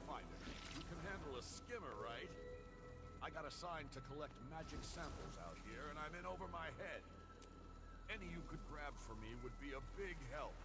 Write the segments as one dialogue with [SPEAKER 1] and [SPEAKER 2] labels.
[SPEAKER 1] Wayfinder, you can handle a skimmer, right? I got assigned to collect magic samples out here, and I'm in over my head. Any you could grab for me would be a big help.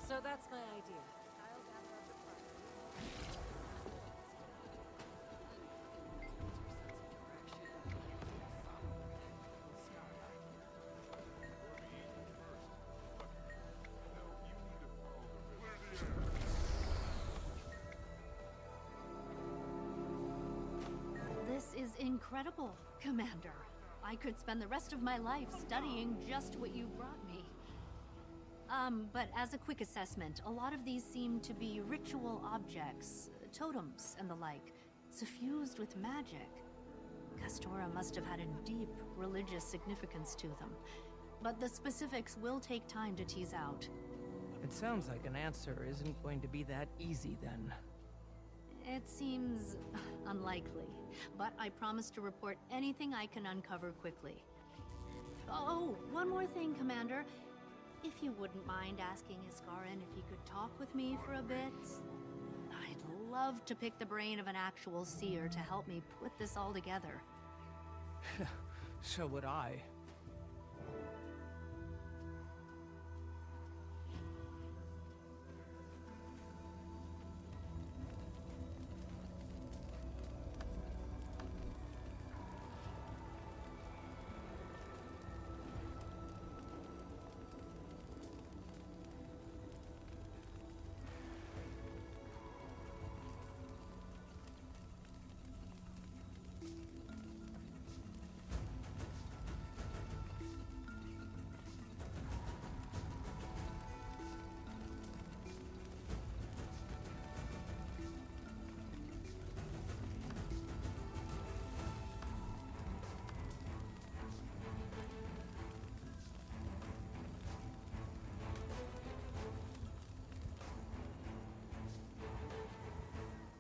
[SPEAKER 2] So that's my idea. I'll gather up the party.
[SPEAKER 3] This is incredible, Commander. I could spend the rest of my life studying just what you brought me. But as a quick assessment, a lot of these seem to be ritual objects, totems and the like, suffused with magic. Castora must have had a deep religious significance to them. But the specifics will take time to tease out.
[SPEAKER 4] It sounds like an answer isn't going to be that easy then.
[SPEAKER 3] It seems unlikely, but I promise to report anything I can uncover quickly. Oh, one more thing, Commander. If you wouldn't mind asking Iskarin if he could talk with me for a bit. I'd love to pick the brain of an actual seer to help me put this all together.
[SPEAKER 4] So would I.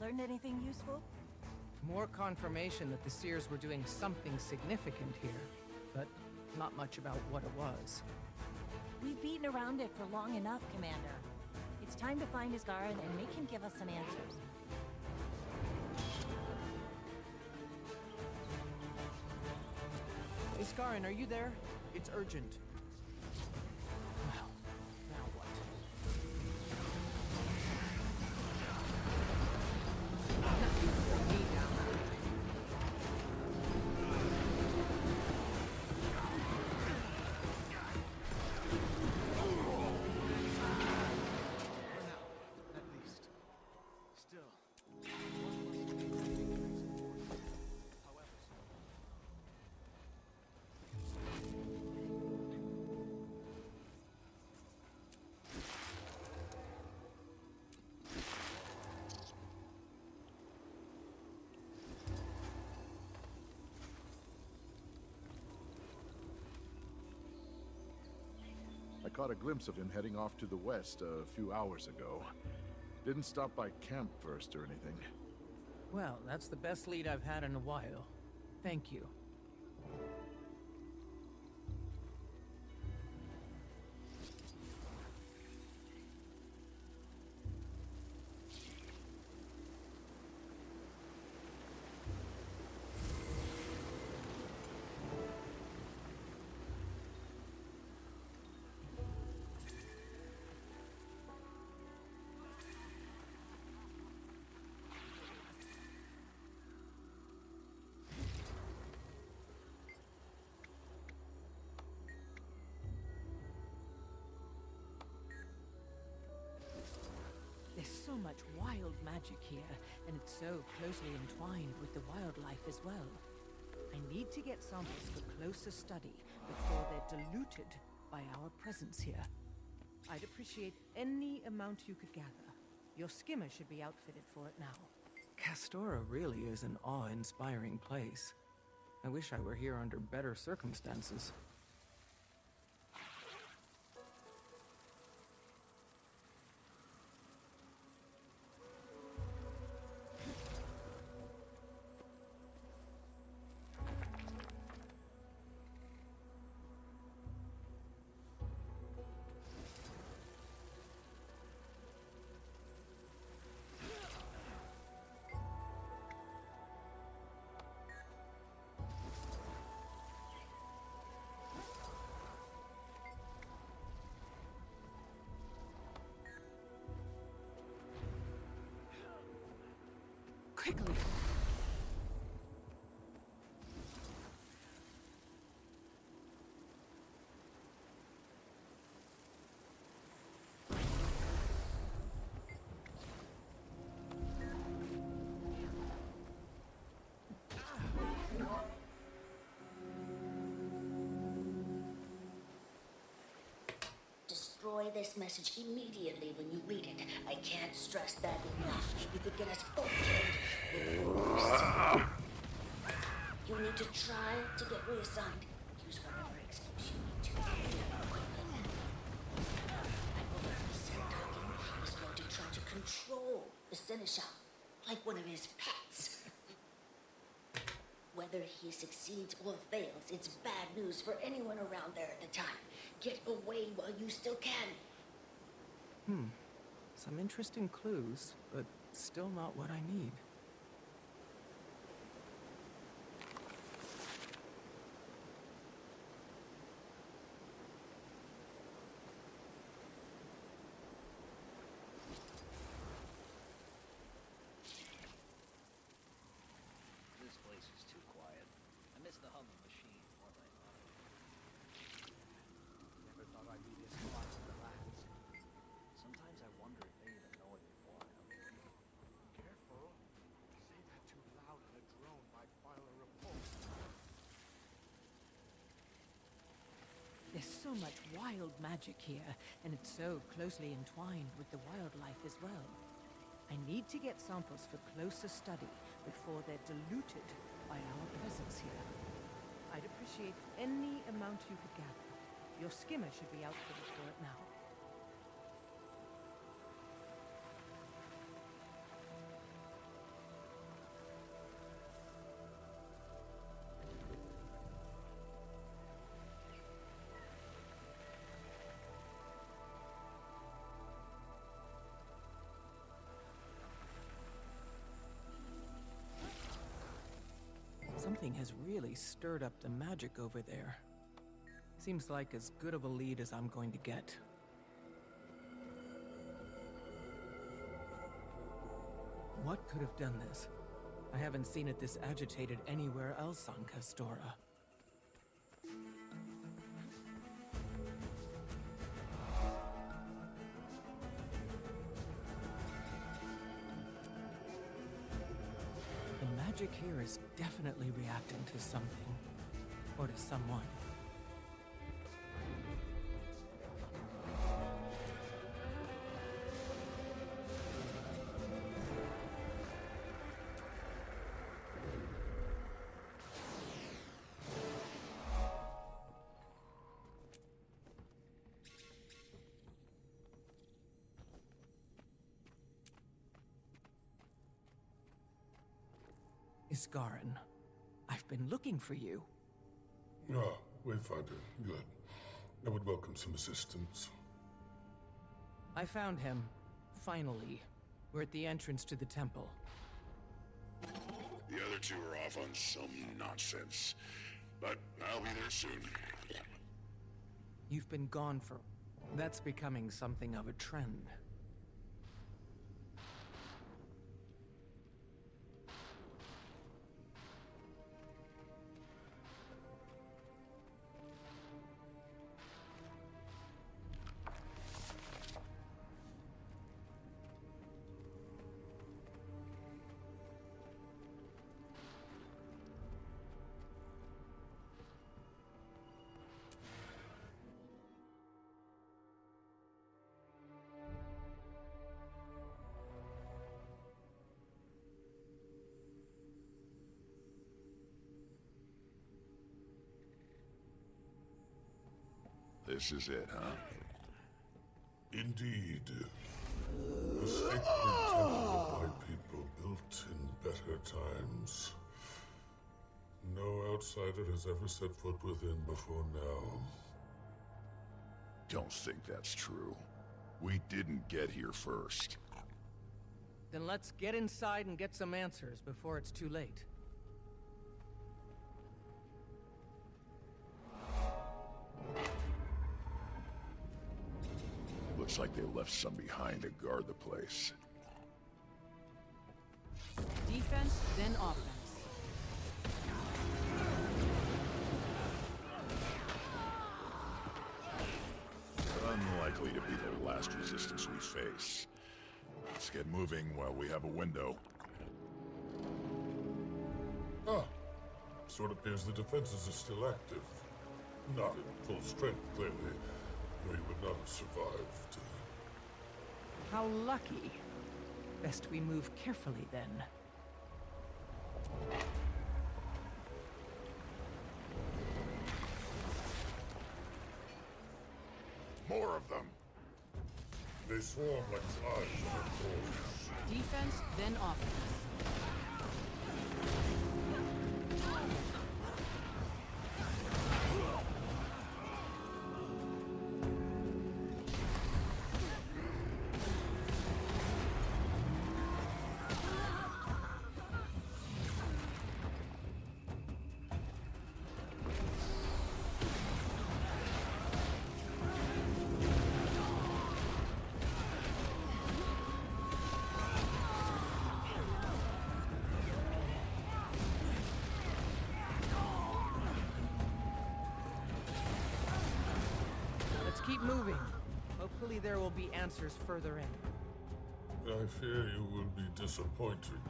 [SPEAKER 5] learned anything useful?
[SPEAKER 4] More confirmation that the Seers were doing something significant here, but not much about what it was.
[SPEAKER 5] We've beaten around it for long enough, Commander. It's time to find Isgarin and make him give us some answers.
[SPEAKER 4] Iskarin, are you there? It's urgent. Well, now what? Me down.
[SPEAKER 1] At least. Still.
[SPEAKER 6] I caught a glimpse of him heading off to the west a few hours ago. Didn't stop by camp first or anything.
[SPEAKER 4] Well, that's the best lead I've had in a while. Thank you. There's so much wild magic here, and it's so closely entwined with the wildlife as well. I need to get samples for closer study before they're diluted by our presence here. I'd appreciate any amount you could gather. Your skimmer should be outfitted for it now. Castora really is an awe-inspiring place. I wish I were here under better circumstances. Quickly!
[SPEAKER 7] Destroy this message immediately when you read it. I can't stress that enough. You could get us both killed. You need to try to get reassigned. Use whatever excuse you need to. I believe the Centaur is going to try to control the Seneschal, like one of his pets. Whether he succeeds or fails, it's bad news for anyone around there at the time. Get away while you still can.
[SPEAKER 4] Some interesting clues, but still not what I need.
[SPEAKER 8] This place is too quiet. I miss the hum of machine more than I thought. Never thought I'd be this quiet to relax. Sometimes I wonder if they even know it before I know it.
[SPEAKER 1] Careful. Say that too loud and a drone might file a report.
[SPEAKER 4] There's so much wild magic here, and it's so closely entwined with the wildlife as well. I need to get samples for closer study before they're diluted by our presence here. I'd appreciate any amount you could gather. Your skimmer should be outfitted for it now. something has really stirred up the magic over there. Seems like as good of a lead as I'm going to get. What could have done this? I haven't seen it this agitated anywhere else on Castora. The magic here is definitely reacting to something. Or to someone. Iskarin, I've been looking for you.
[SPEAKER 9] Ah, Wayfinder, good. I would welcome some assistance.
[SPEAKER 4] I found him. Finally. We're at the entrance to the temple.
[SPEAKER 10] The other two are off on some nonsense. But I'll be there soon.
[SPEAKER 4] You've been gone for... That's becoming something of a trend.
[SPEAKER 10] This is it, huh?
[SPEAKER 9] Indeed. The sacred temple my people built in better times. No outsider has ever set foot within before now.
[SPEAKER 10] Don't think that's true. We didn't get here first.
[SPEAKER 4] Then let's get inside and get some answers before it's too late.
[SPEAKER 10] Looks like they left some behind to guard the place.
[SPEAKER 4] Defense, then offense.
[SPEAKER 10] Unlikely to be the last resistance we face. Let's get moving while we have a window.
[SPEAKER 9] Ah, so it appears the defenses are still active. Not in full strength, clearly. We would not have survived.
[SPEAKER 4] How lucky. Best we move carefully then.
[SPEAKER 10] More of them!
[SPEAKER 9] They swarm like flies on our course.
[SPEAKER 4] Defense, then offense. Keep moving. Hopefully there will be answers further in.
[SPEAKER 9] I fear you will be disappointed.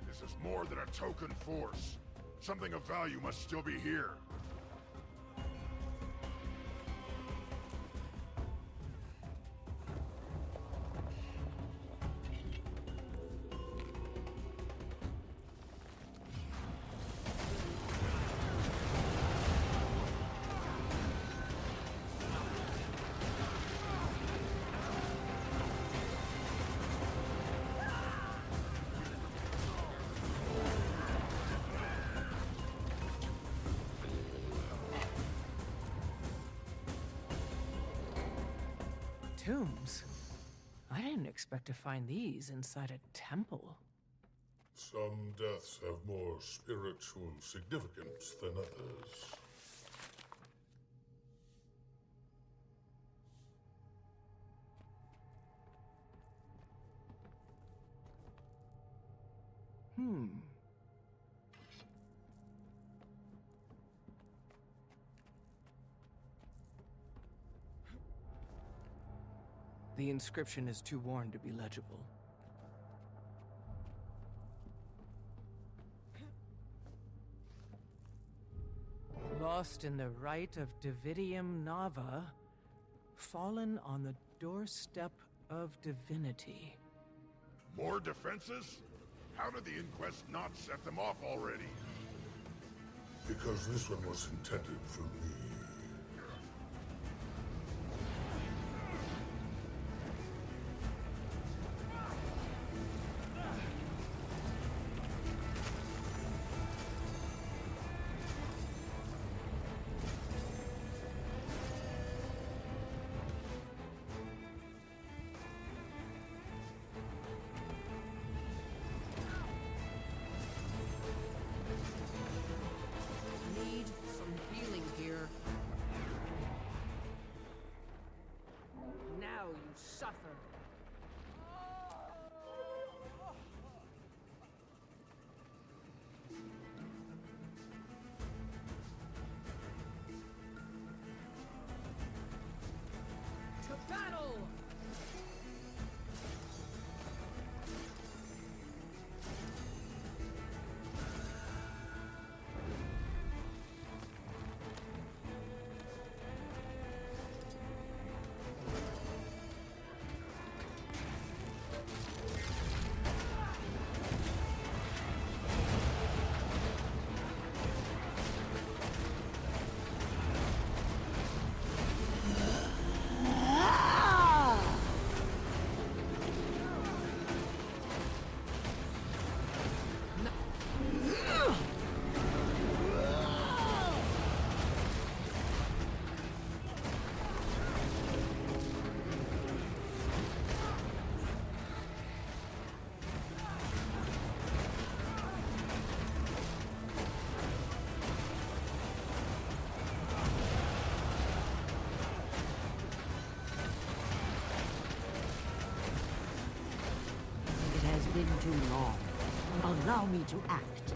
[SPEAKER 10] This is more than a token force. Something of value must still be here.
[SPEAKER 4] tombs. I didn't expect to find these inside a temple.
[SPEAKER 9] Some deaths have more spiritual significance than others.
[SPEAKER 4] The inscription is too worn to be legible. Lost in the rite of Dividium Nava, fallen on the doorstep of divinity.
[SPEAKER 10] More defenses? How did the Inquest not set them off already?
[SPEAKER 9] Because this one was intended for me.
[SPEAKER 4] Need some healing here. Now you suffer. To battle!
[SPEAKER 5] It has been too long. Allow me to act.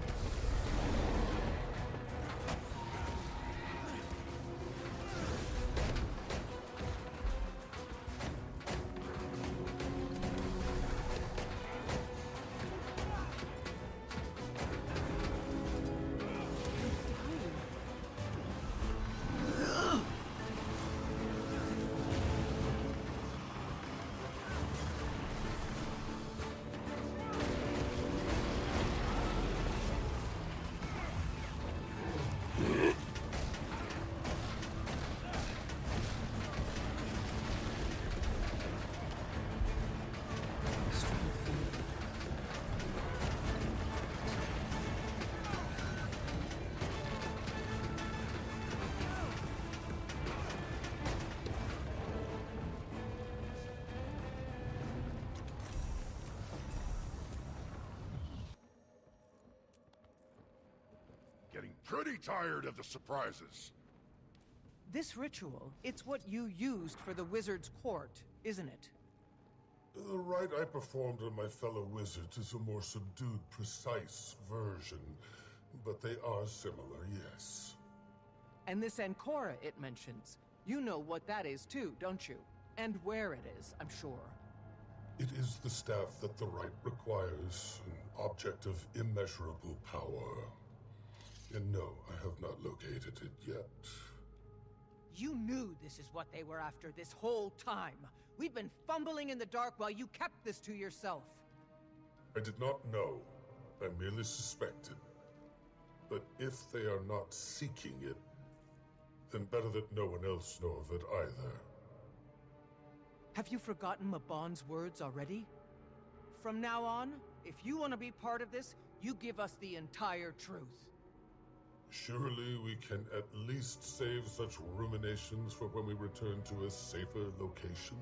[SPEAKER 10] Getting pretty tired of the surprises.
[SPEAKER 4] This ritual, it's what you used for the wizard's court, isn't it?
[SPEAKER 9] The rite I performed on my fellow wizards is a more subdued, precise version, but they are similar, yes.
[SPEAKER 4] And this Ancora it mentions. You know what that is too, don't you? And where it is, I'm sure.
[SPEAKER 9] It is the staff that the rite requires, an object of immeasurable power. And no, I have not located it yet.
[SPEAKER 4] You knew this is what they were after this whole time. We've been fumbling in the dark while you kept this to yourself.
[SPEAKER 9] I did not know. I merely suspected. But if they are not seeking it, then better that no one else know of it either.
[SPEAKER 4] Have you forgotten Mabon's words already? From now on, if you want to be part of this, you give us the entire truth.
[SPEAKER 9] Surely we can at least save such ruminations for when we return to a safer location?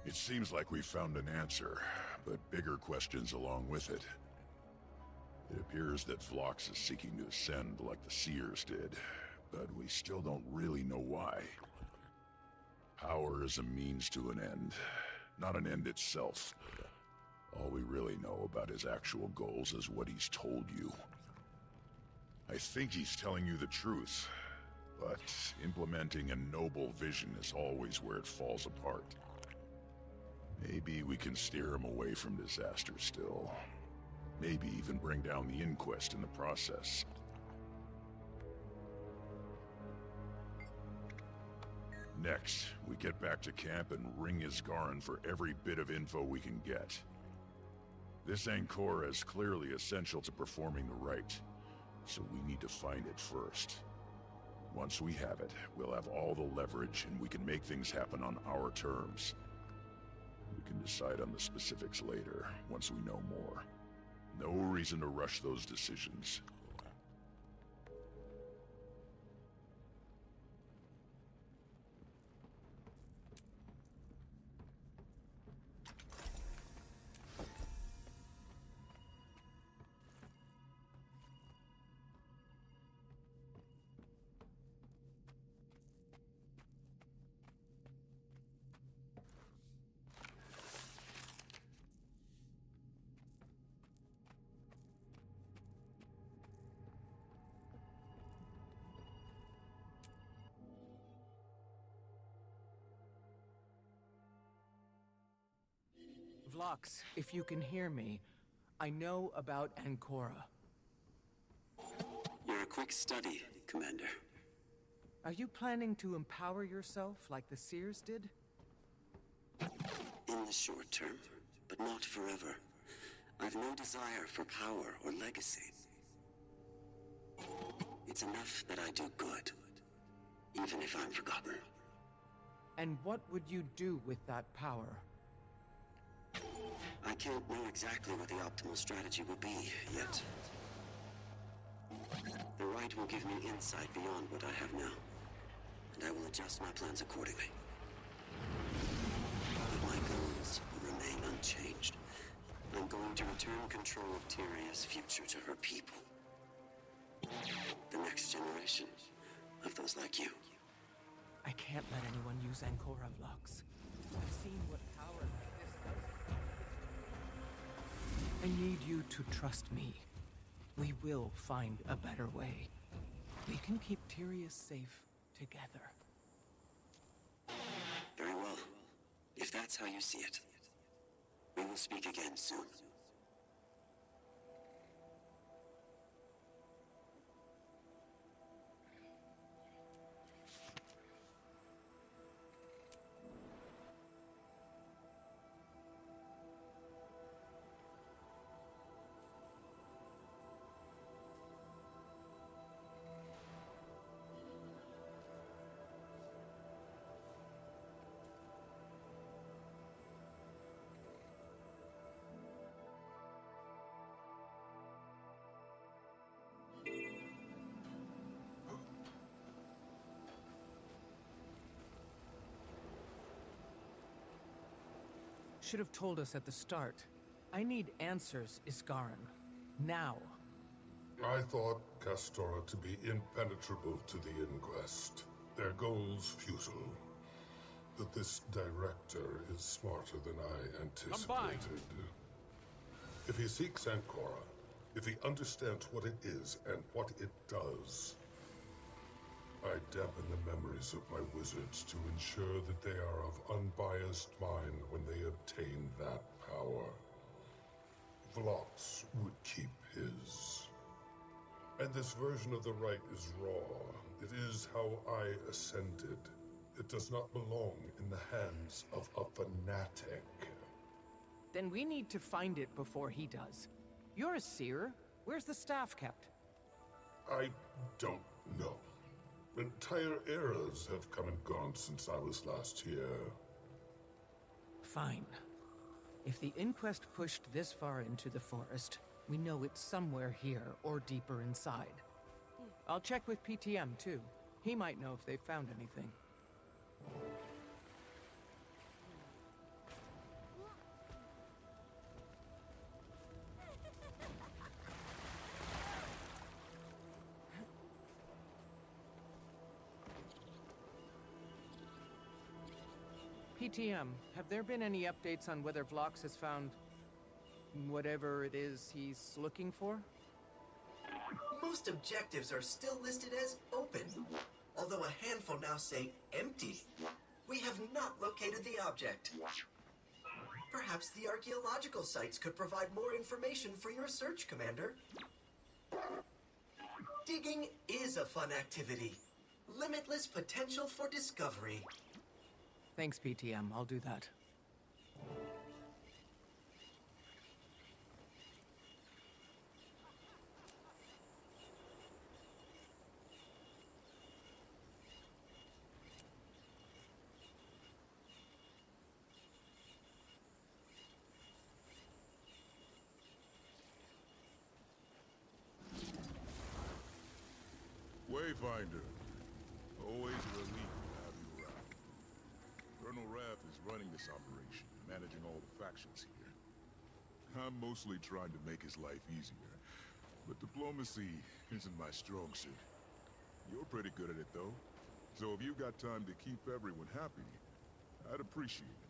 [SPEAKER 10] It seems like we found an answer, but bigger questions along with it. It appears that Vlox is seeking to ascend like the Seers did, but we still don't really know why. Power is a means to an end, not an end itself. All we really know about his actual goals is what he's told you. I think he's telling you the truth, but implementing a noble vision is always where it falls apart. Maybe we can steer him away from disaster still. Maybe even bring down the inquest in the process. Next, we get back to camp and ring Isgarin for every bit of info we can get. This Ancora is clearly essential to performing the rite, so we need to find it first. Once we have it, we'll have all the leverage and we can make things happen on our terms. We can decide on the specifics later, once we know more. No reason to rush those decisions.
[SPEAKER 4] Vlox, if you can hear me, I know about Ancora.
[SPEAKER 11] You're a quick study, Commander.
[SPEAKER 4] Are you planning to empower yourself like the Seers did?
[SPEAKER 11] In the short term, but not forever. I've no desire for power or legacy. It's enough that I do good, even if I'm forgotten.
[SPEAKER 4] And what would you do with that power?
[SPEAKER 11] I can't know exactly what the optimal strategy will be, yet. The rite will give me insight beyond what I have now, and I will adjust my plans accordingly. But my goals will remain unchanged. I'm going to return control of Tyria's future to her people. The next generation of those like you.
[SPEAKER 4] I can't let anyone use Ancora, Vlox. I've seen what power like this does. I need you to trust me. We will find a better way. We can keep Tyria safe together.
[SPEAKER 11] Very well. If that's how you see it, we will speak again soon.
[SPEAKER 4] Should have told us at the start. I need answers, Isgarin. Now.
[SPEAKER 9] I thought Castora to be impenetrable to the Inquest. Their goals futile. But this director is smarter than I anticipated. If he seeks Ancora, if he understands what it is and what it does, I dampen the memories of my wizards to ensure that they are of unbiased mind when they obtain that power. Vlox would keep his. And this version of the rite is raw. It is how I ascended. It does not belong in the hands of a fanatic.
[SPEAKER 4] Then we need to find it before he does. You're a seer. Where's the staff kept?
[SPEAKER 9] I don't know. Entire eras have come and gone since I was last here.
[SPEAKER 4] Fine. If the inquest pushed this far into the forest, we know it's somewhere here or deeper inside. I'll check with PTM too. He might know if they've found anything.
[SPEAKER 12] PTM, have there been any updates on whether Vlox has found whatever it is he's looking for?
[SPEAKER 13] Most objectives are still listed as open, although a handful now say empty. We have not located the object. Perhaps the archaeological sites could provide more information for your search, Commander. Digging is a fun activity. Limitless potential for discovery.
[SPEAKER 12] Thanks, PTM. I'll do that.
[SPEAKER 10] Wayfinder. Always a relief to have you around. Colonel Rath is running this operation, managing all the factions here. I'm mostly trying to make his life easier, but diplomacy isn't my strong suit. You're pretty good at it, though. So if you got time to keep everyone happy, I'd appreciate it.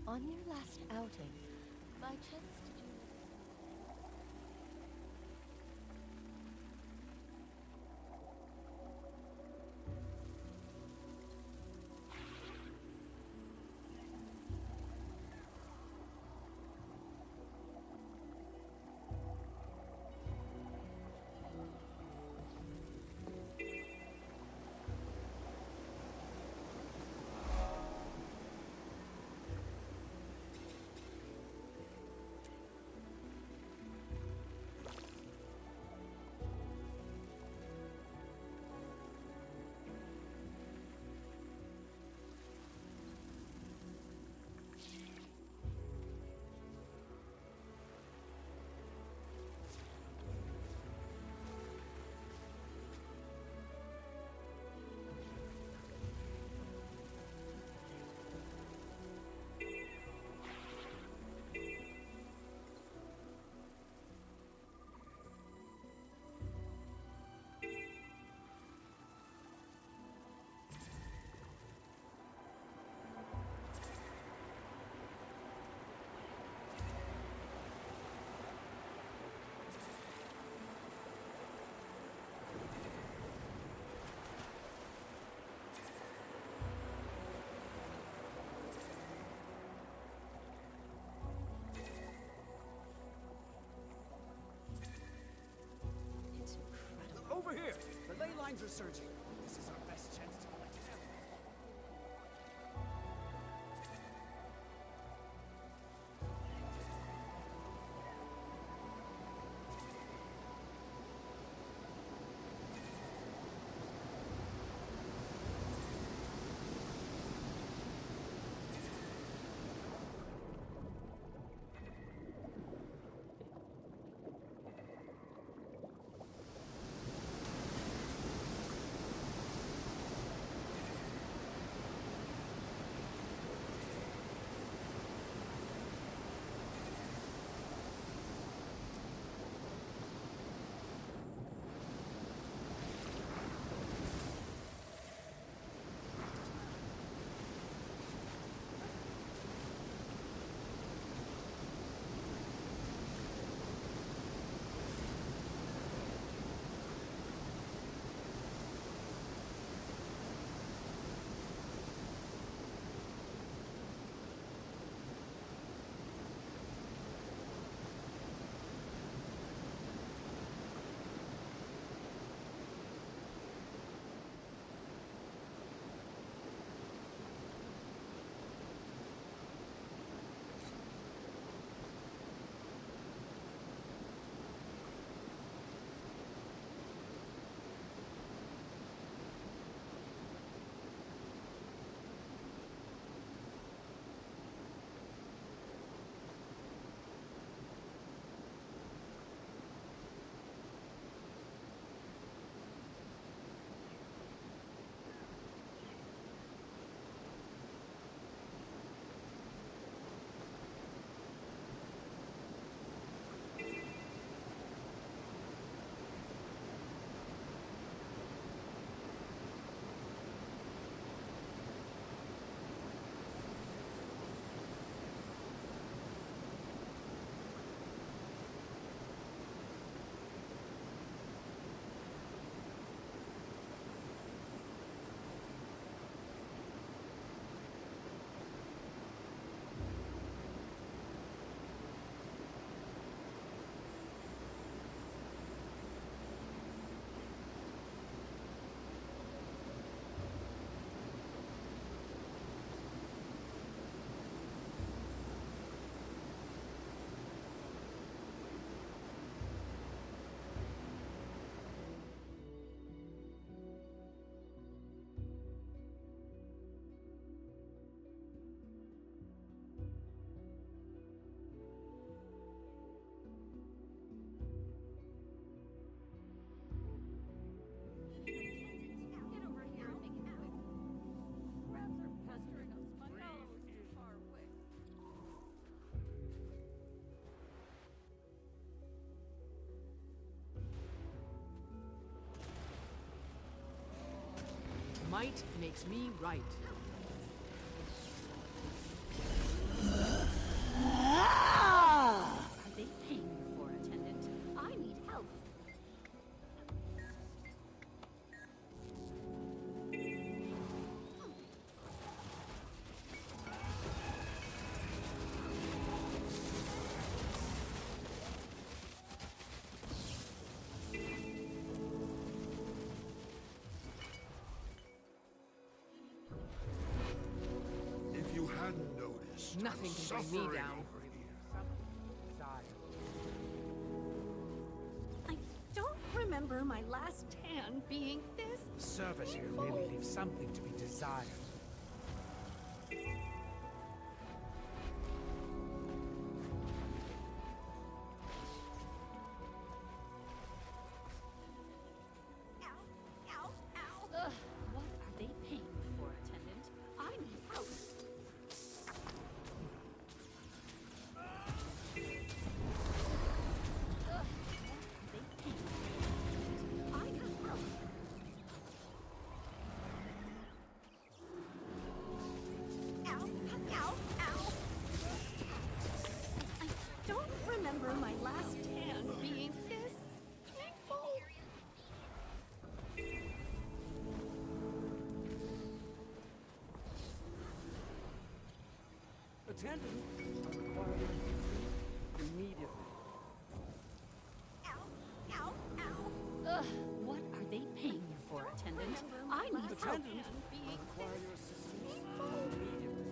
[SPEAKER 2] On your last outing, by chance did you...
[SPEAKER 8] Over here! The ley lines are surging. This is our best chance to collect samples.
[SPEAKER 12] Might makes me right.
[SPEAKER 3] Are they paying you for, attendant? I need help.
[SPEAKER 1] If you hadn't noticed,
[SPEAKER 12] Nothing
[SPEAKER 1] I'm
[SPEAKER 12] can bring
[SPEAKER 1] suffering
[SPEAKER 12] me down.
[SPEAKER 1] over here.
[SPEAKER 3] I don't remember my last tan being this.
[SPEAKER 8] The service here really leaves something to be desired.
[SPEAKER 3] Ow, ow. Ugh, what are they paying me for, attendant? I need help. Ugh, what are they paying me for, attendant? I need help. Ow, ow, ow. I don't remember my last tan being this painful.
[SPEAKER 8] Attendant, I require your assistance immediately.
[SPEAKER 3] Ow, ow, ow. Ugh, what are they paying you for, attendant? I need help.
[SPEAKER 8] Attendant, I
[SPEAKER 3] Being
[SPEAKER 8] require your assistance
[SPEAKER 3] painful.
[SPEAKER 8] immediately.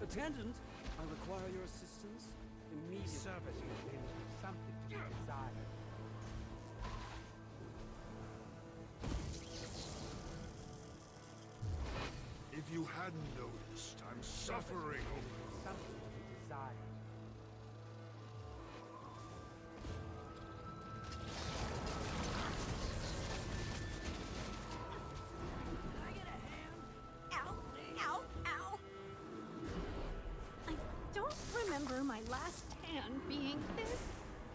[SPEAKER 8] Attendant, I require your assistance immediately. Service here really leaves something to be desired.
[SPEAKER 1] If you hadn't noticed, I'm suffering over
[SPEAKER 8] Something to be desired.
[SPEAKER 3] Ow, ow, ow. I don't remember my last tan being this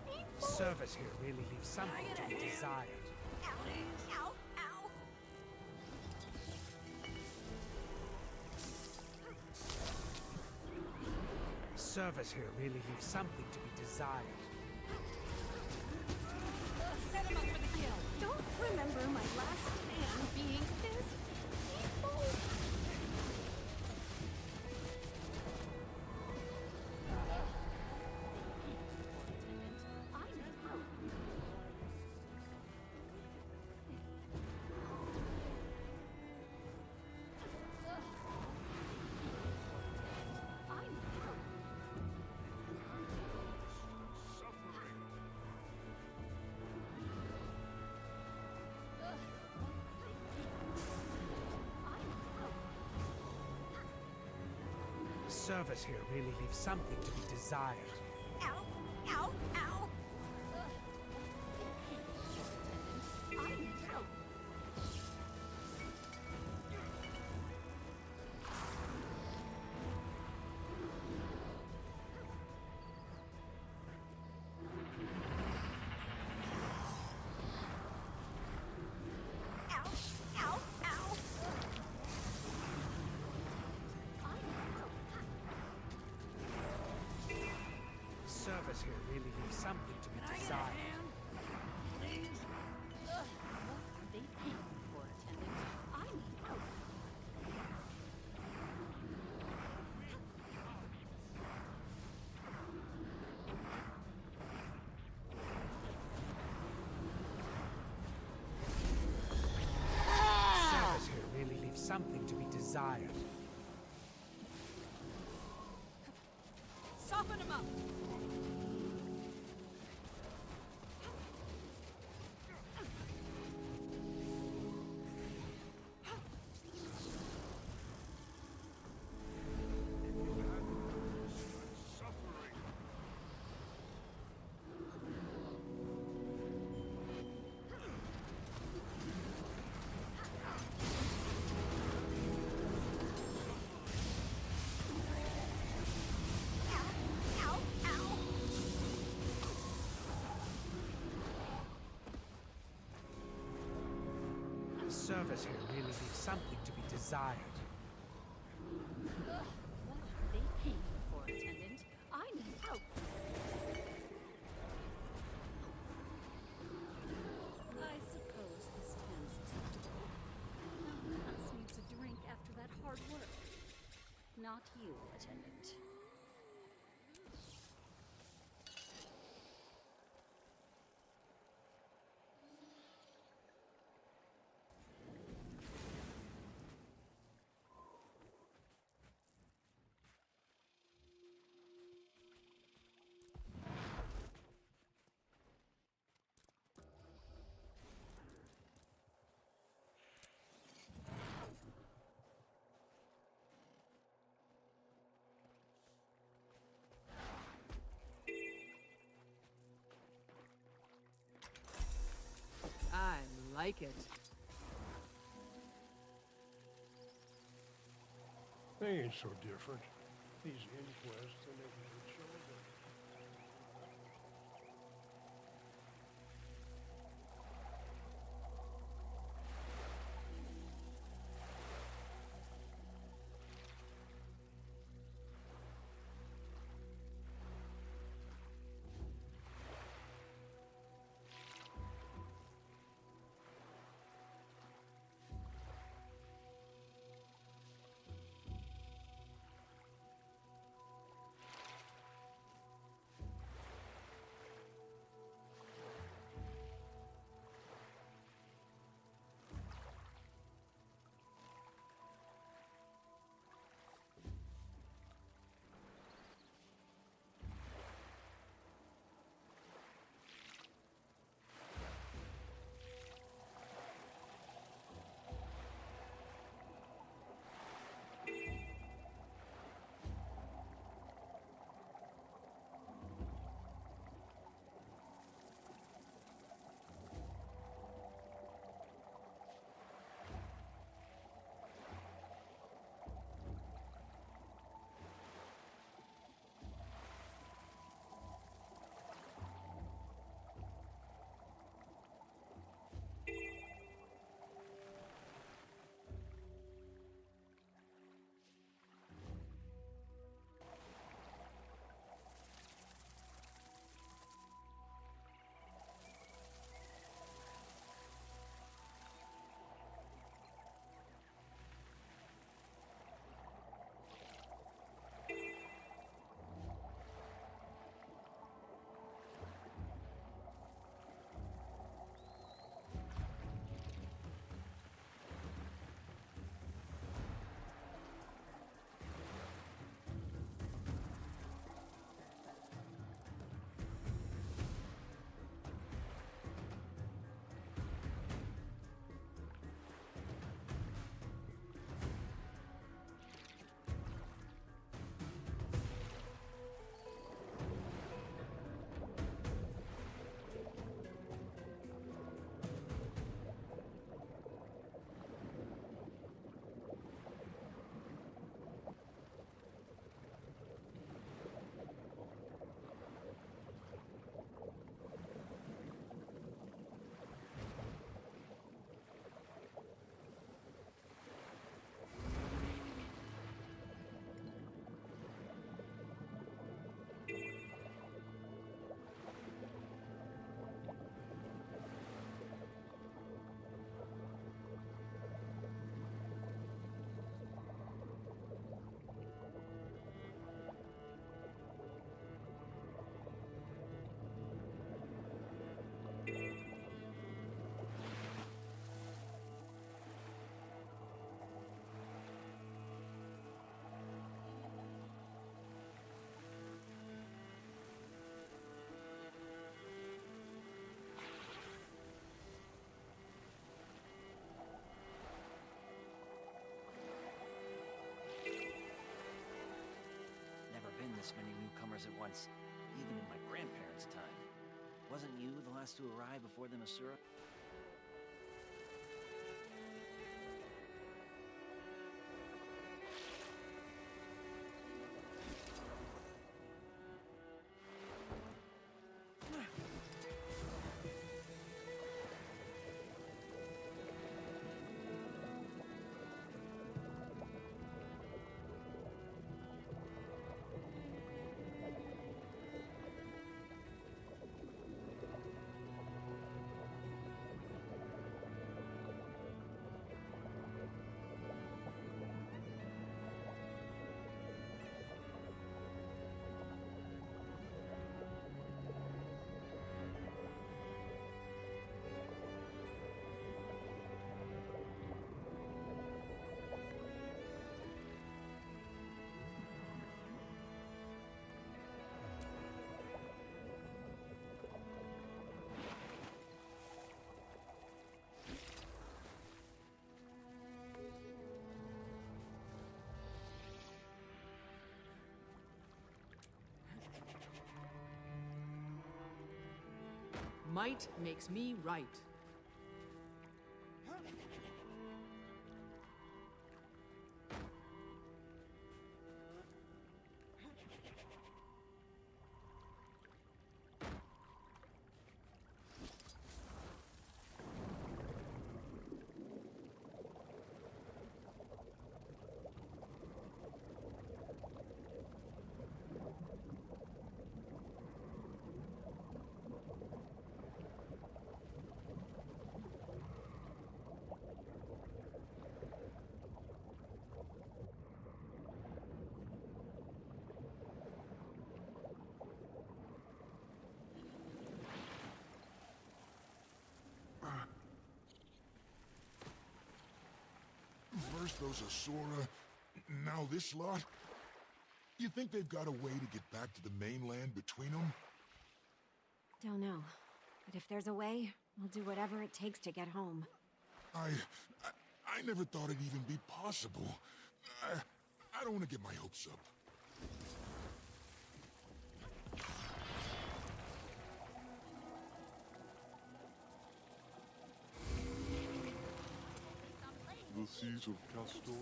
[SPEAKER 3] painful.
[SPEAKER 8] Service here really leaves something to be desired.
[SPEAKER 3] Ow, ow, ow.
[SPEAKER 8] Service here really leaves something to be desired.
[SPEAKER 3] Set him up for the kill. Don't remember my last tan being this painful. I need help. I need help.
[SPEAKER 1] suffering.
[SPEAKER 8] Service here really leaves something to be desired.
[SPEAKER 3] Ow, ow, ow. I need help. Ow, ow, ow. I need help.
[SPEAKER 8] Service here really leaves something to be desired.
[SPEAKER 3] What are they paying me for, attendant? I need help.
[SPEAKER 8] Service here really leaves something to be desired.
[SPEAKER 3] Soften him up.
[SPEAKER 1] Suffering.
[SPEAKER 8] The service here really leaves something to be desired.
[SPEAKER 3] Ugh, what are they paying you for, attendant? I need out. I suppose this town's acceptable. No one else needs a drink after that hard work. Not you, attendant.
[SPEAKER 12] I like it.
[SPEAKER 14] They ain't so different. These inquests and everything show that.
[SPEAKER 15] This many newcomers at once, even in my grandparents' time. Wasn't you the last to arrive before the Masura?
[SPEAKER 4] Might makes me right.
[SPEAKER 10] First those Asura, now this lot? You think they've got a way to get back to the mainland between them?
[SPEAKER 16] Don't know. But if there's a way, we'll do whatever it takes to get home.
[SPEAKER 10] I never thought it'd even be possible. I don't want to get my hopes up.
[SPEAKER 9] The seas of Castor.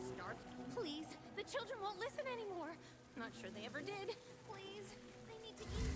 [SPEAKER 2] Please, the children won't listen anymore. Not sure they ever did. Please, they need to eat.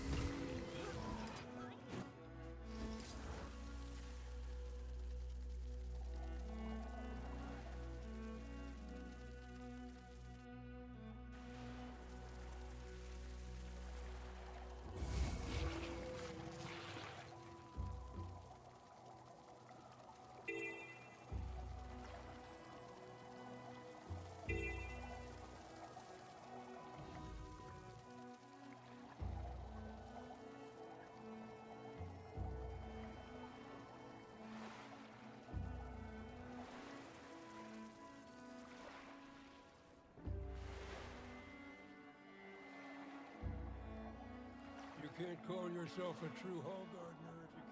[SPEAKER 14] You can't call yourself a true hall gardener if you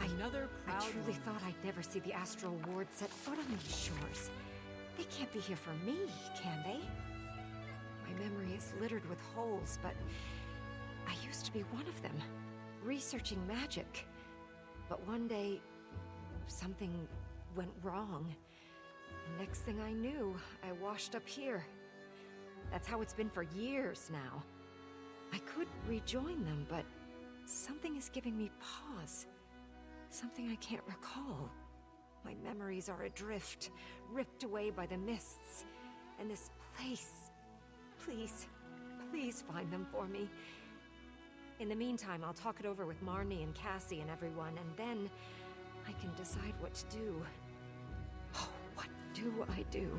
[SPEAKER 14] can't.
[SPEAKER 4] Another proud
[SPEAKER 16] I truly
[SPEAKER 4] moment.
[SPEAKER 16] thought I'd never see the Astral Ward set foot on these shores. They can't be here for me, can they? My memory is littered with holes, but I used to be one of them, researching magic. But one day, something went wrong. The next thing I knew, I washed up here. That's how it's been for years now. I could rejoin them, but something is giving me pause. Something I can't recall. My memories are adrift, ripped away by the mists. And this place... Please, please find them for me. In the meantime, I'll talk it over with Marnie and Cassie and everyone, and then I can decide what to do. Oh, what do I do?